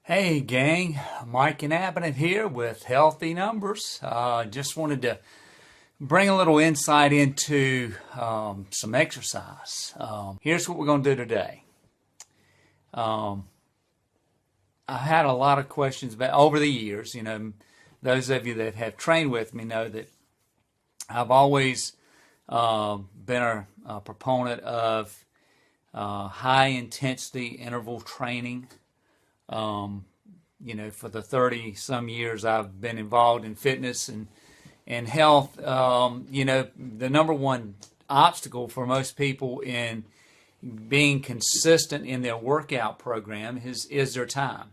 Hey gang, Mike and Abbott here with Healthy Numbers. Just wanted to bring a little insight into some exercise. Here's what we're going to do today. I had a lot of questions about over the years. Those of you that have trained with me know that I've always been a proponent of high intensity interval training. For the 30 some years I've been involved in fitness and health, the number one obstacle for most people in being consistent in their workout program is their time.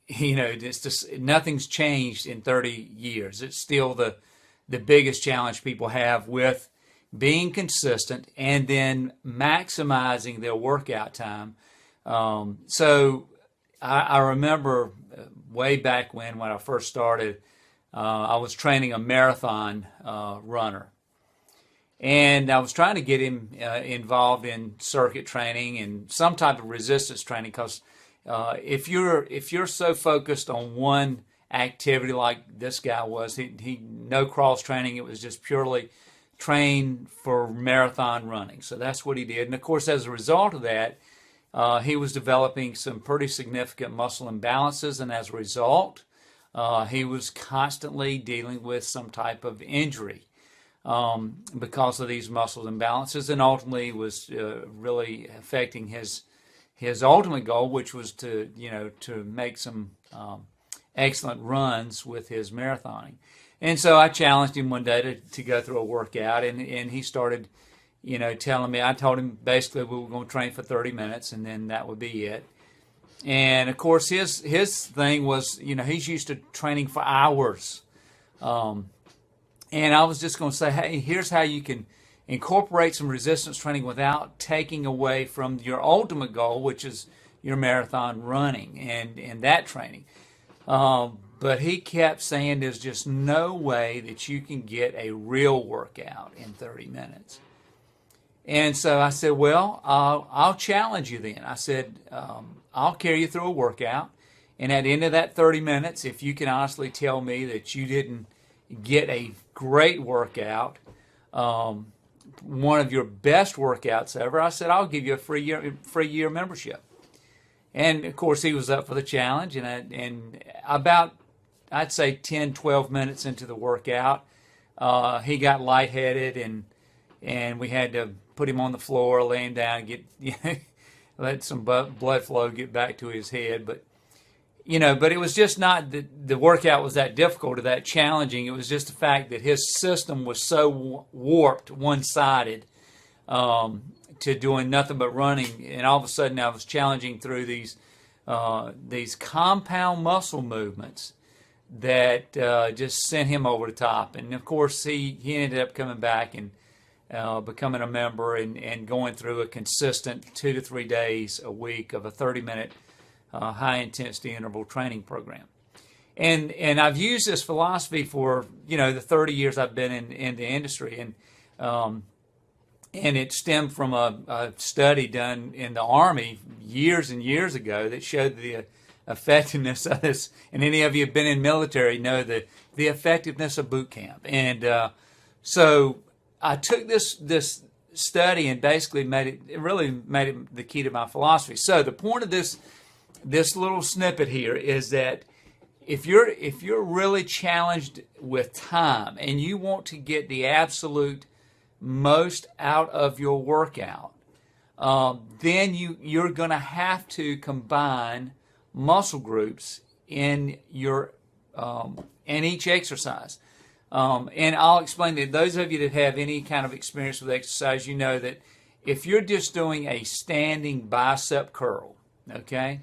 It's just nothing's changed in 30 years. It's still the biggest challenge people have with being consistent and then maximizing their workout time. So I remember way back when I first started, I was training a marathon runner. And I was trying to get him involved in circuit training and some type of resistance training because if you're so focused on one activity like this guy was, he no cross training, it was just purely train for marathon running. So that's what he did. And of course, as a result of that, he was developing some pretty significant muscle imbalances, and as a result, he was constantly dealing with some type of injury because of these muscle imbalances, and ultimately was really affecting his ultimate goal, which was to make some excellent runs with his marathoning. And so I challenged him one day to go through a workout, and he started telling me. I told him basically we were going to train for 30 minutes and then that would be it. And of course his thing was, he's used to training for hours. And I was just going to say, hey, here's how you can incorporate some resistance training without taking away from your ultimate goal, which is your marathon running and that training. But he kept saying there's just no way that you can get a real workout in 30 minutes. And so I said, well, I'll challenge you then. I said, I'll carry you through a workout. And at the end of that 30 minutes, if you can honestly tell me that you didn't get a great workout, one of your best workouts ever, I said, I'll give you a free year membership. And of course, he was up for the challenge. And about, I'd say 10, 12 minutes into the workout, he got lightheaded and we had to put him on the floor, lay him down, let some blood flow get back to his head. But it was just not that the workout was that difficult or that challenging. It was just the fact that his system was so warped, one-sided, to doing nothing but running. And all of a sudden, I was challenging through these compound muscle movements that just sent him over the top. And of course, he ended up coming back and becoming a member and going through a consistent 2 to 3 days a week of a 30-minute high-intensity interval training program. And I've used this philosophy for, the 30 years I've been in the industry. And it stemmed from a study done in the Army years and years ago that showed the effectiveness of this. And any of you have been in military know the effectiveness of boot camp. And so I took this study and basically made it the key to my philosophy. So the point of this little snippet here is that if you're really challenged with time and you want to get the absolute most out of your workout, then you're going to have to combine muscle groups in each exercise. And I'll explain that those of you that have any kind of experience with exercise, you know that if you're just doing a standing bicep curl, okay,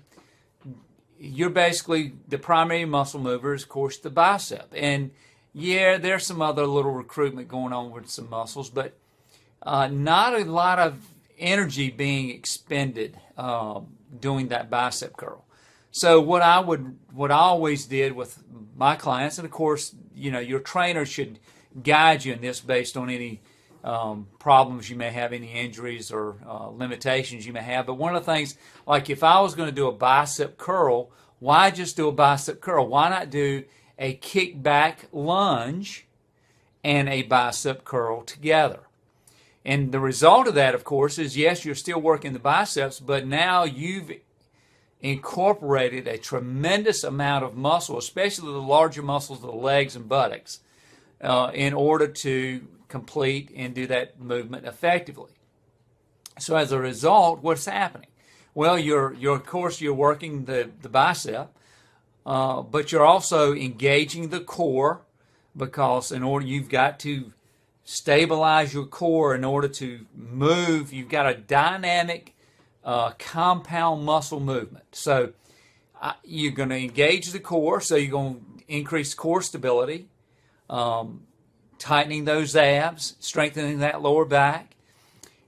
you're basically, the primary muscle mover is, of course, the bicep. And yeah, there's some other little recruitment going on with some muscles, but not a lot of energy being expended doing that bicep curl. So what I always did with my clients, and of course, your trainer should guide you in this based on any problems you may have, any injuries or limitations you may have. But one of the things, like if I was going to do a bicep curl, why just do a bicep curl? Why not do a kickback lunge and a bicep curl together? And the result of that, of course, is yes, you're still working the biceps, but now you've incorporated a tremendous amount of muscle, especially the larger muscles of the legs and buttocks, in order to complete and do that movement effectively. So as a result, what's happening? Well, of course, you're working the bicep, but you're also engaging the core, because you've got to stabilize your core in order to move. You've got a dynamic compound muscle movement. So you're going to engage the core, so you're going to increase core stability, tightening those abs, strengthening that lower back.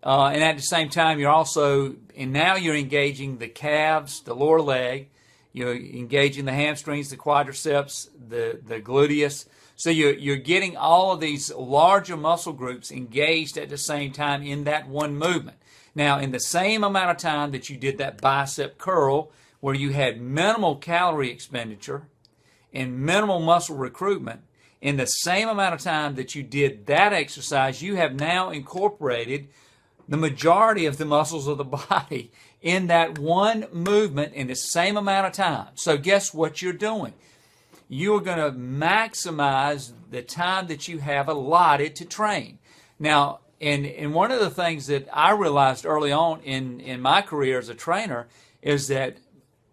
And at the same time, now you're engaging the calves, the lower leg, you're engaging the hamstrings, the quadriceps, the gluteus. So you're getting all of these larger muscle groups engaged at the same time in that one movement. Now, in the same amount of time that you did that bicep curl, where you had minimal calorie expenditure and minimal muscle recruitment, in the same amount of time that you did that exercise, you have now incorporated the majority of the muscles of the body in that one movement in the same amount of time. So guess what you're doing? You are going to maximize the time that you have allotted to train. Now, and one of the things that I realized early on in my career as a trainer is that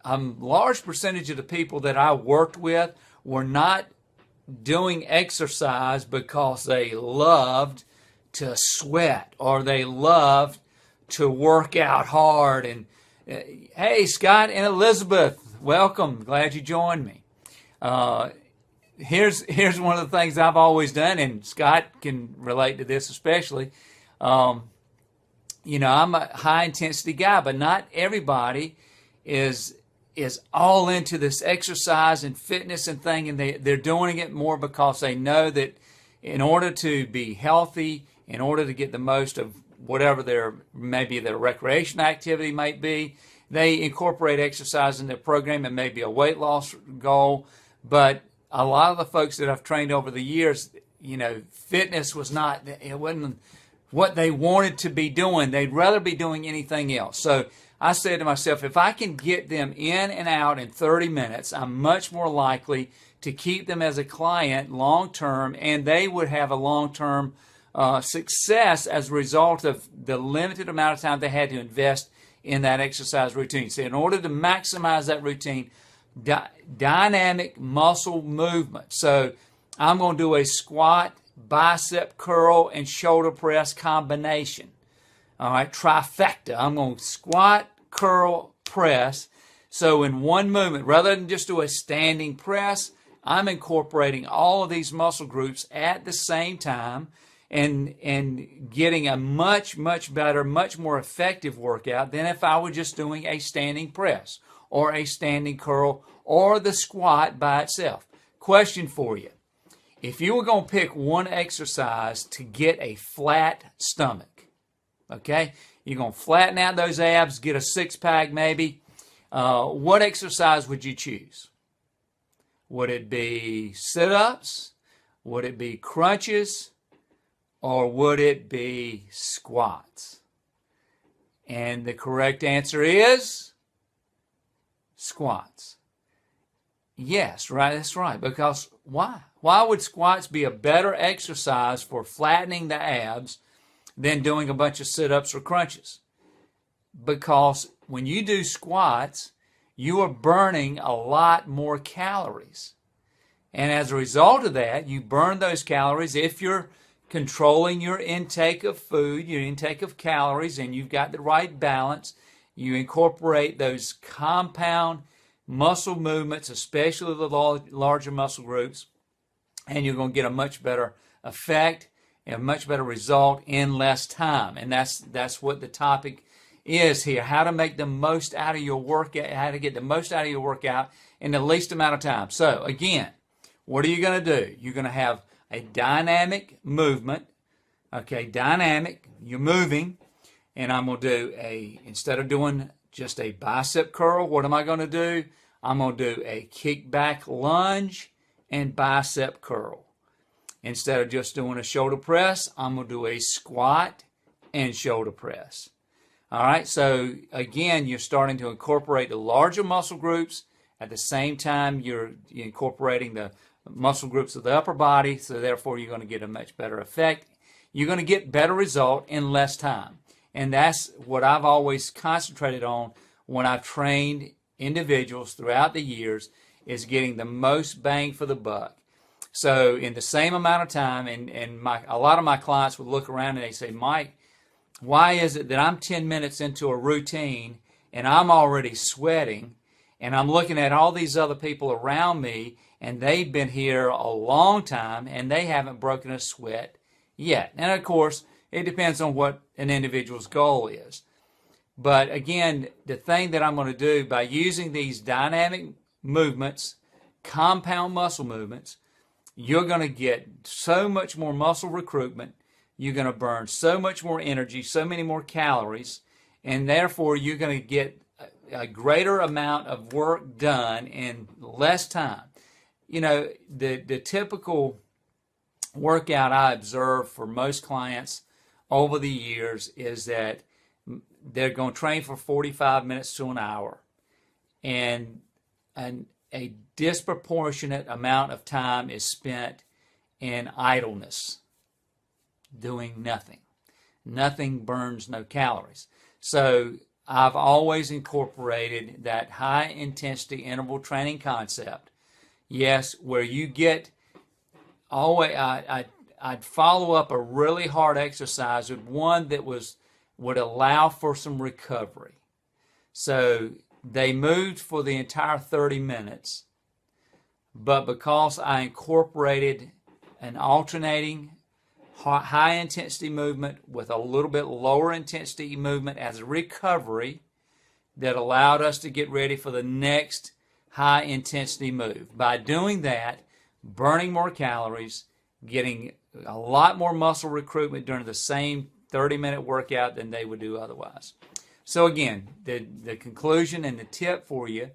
a large percentage of the people that I worked with were not doing exercise because they loved to sweat or they loved to work out hard. And hey, Scott and Elizabeth, welcome. Glad you joined me. Here's one of the things I've always done, and Scott can relate to this especially. I'm a high intensity guy, but not everybody is all into this exercise and fitness and thing, and they're doing it more because they know that in order to be healthy, in order to get the most of whatever their recreation activity might be, they incorporate exercise in their program. It may be a weight loss goal, but a lot of the folks that I've trained over the years, fitness wasn't what they wanted to be doing. They'd rather be doing anything else. So I said to myself, if I can get them in and out in 30 minutes, I'm much more likely to keep them as a client long term, and they would have a long-term success as a result of the limited amount of time they had to invest in that exercise routine. So in order to maximize that routine, dynamic muscle movement. So I'm going to do a squat, bicep curl, and shoulder press combination. All right, trifecta. I'm going to squat, curl, press. So in one movement, rather than just do a standing press, I'm incorporating all of these muscle groups at the same time and getting a much, much better, much more effective workout than if I were just doing a standing press or a standing curl or the squat by itself. Question for you. If you were going to pick one exercise to get a flat stomach, okay, you're going to flatten out those abs, get a six-pack maybe, what exercise would you choose? Would it be sit-ups? Would it be crunches? Or would it be squats? And the correct answer is squats. Yes, right, that's right. Because why? Why would squats be a better exercise for flattening the abs than doing a bunch of sit-ups or crunches? Because when you do squats, you are burning a lot more calories. And as a result of that, you burn those calories if you're controlling your intake of food, your intake of calories, and you've got the right balance. You incorporate those compound muscle movements, especially the larger muscle groups, and you're going to get a much better effect and a much better result in less time. And that's what the topic is here: how to make the most out of your workout, how to get the most out of your workout in the least amount of time. So again, what are you going to do? You're going to have a dynamic movement, Okay, dynamic, you're moving, and I'm going to do instead of doing just a bicep curl, what am I going to do? I'm going to do a kickback lunge and bicep curl. Instead of just doing a shoulder press, I'm going to do a squat and shoulder press. All right, so again, you're starting to incorporate the larger muscle groups. At the same time, you're incorporating the muscle groups of the upper body, so therefore you're going to get a much better effect. You're going to get better result in less time. And that's what I've always concentrated on when I've trained individuals throughout the years, is getting the most bang for the buck. So in the same amount of time, and a lot of my clients would look around and they say, Mike, why is it that I'm 10 minutes into a routine and I'm already sweating, and I'm looking at all these other people around me and they've been here a long time and they haven't broken a sweat yet? And of course, it depends on what an individual's goal is. But again, the thing that I'm going to do by using these dynamic movements, compound muscle movements, you're going to get so much more muscle recruitment. You're going to burn so much more energy, so many more calories, and therefore you're going to get a greater amount of work done in less time. You know, the typical workout I observe for most clients over the years is that they're going to train for 45 minutes to an hour, and a disproportionate amount of time is spent in idleness, doing nothing. Nothing burns no calories. So I've always incorporated that high intensity interval training concept. Yes, where you get always, I'd follow up a really hard exercise with one that would allow for some recovery. So they moved for the entire 30 minutes, but because I incorporated an alternating high intensity movement with a little bit lower intensity movement as a recovery, that allowed us to get ready for the next high intensity move. By doing that, burning more calories, getting a lot more muscle recruitment during the same 30-minute workout than they would do otherwise. So again, the conclusion and the tip for you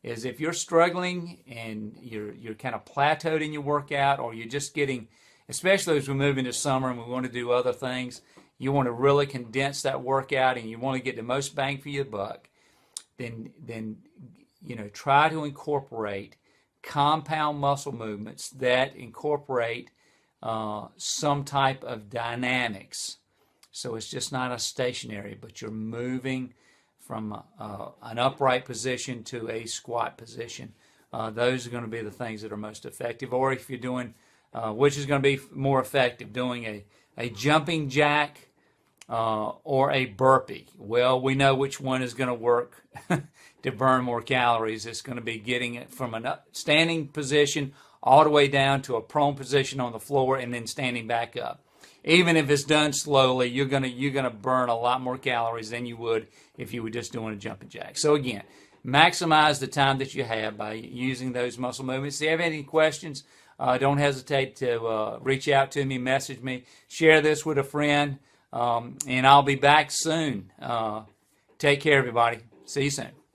is, if you're struggling and you're kind of plateaued in your workout, or you're just getting, especially as we move into summer and we want to do other things, you want to really condense that workout and you want to get the most bang for your buck, then try to incorporate compound muscle movements that incorporate some type of dynamics. So it's just not a stationary, but you're moving from an upright position to a squat position. Those are going to be the things that are most effective. Or if you're doing, which is going to be more effective, doing a jumping jack or a burpee. Well, we know which one is going to work to burn more calories. It's going to be getting it from a standing position all the way down to a prone position on the floor and then standing back up. Even if it's done slowly, you're gonna burn a lot more calories than you would if you were just doing a jumping jack. So again, maximize the time that you have by using those muscle movements. If you have any questions, don't hesitate to reach out to me, message me, share this with a friend, and I'll be back soon. Take care, everybody. See you soon.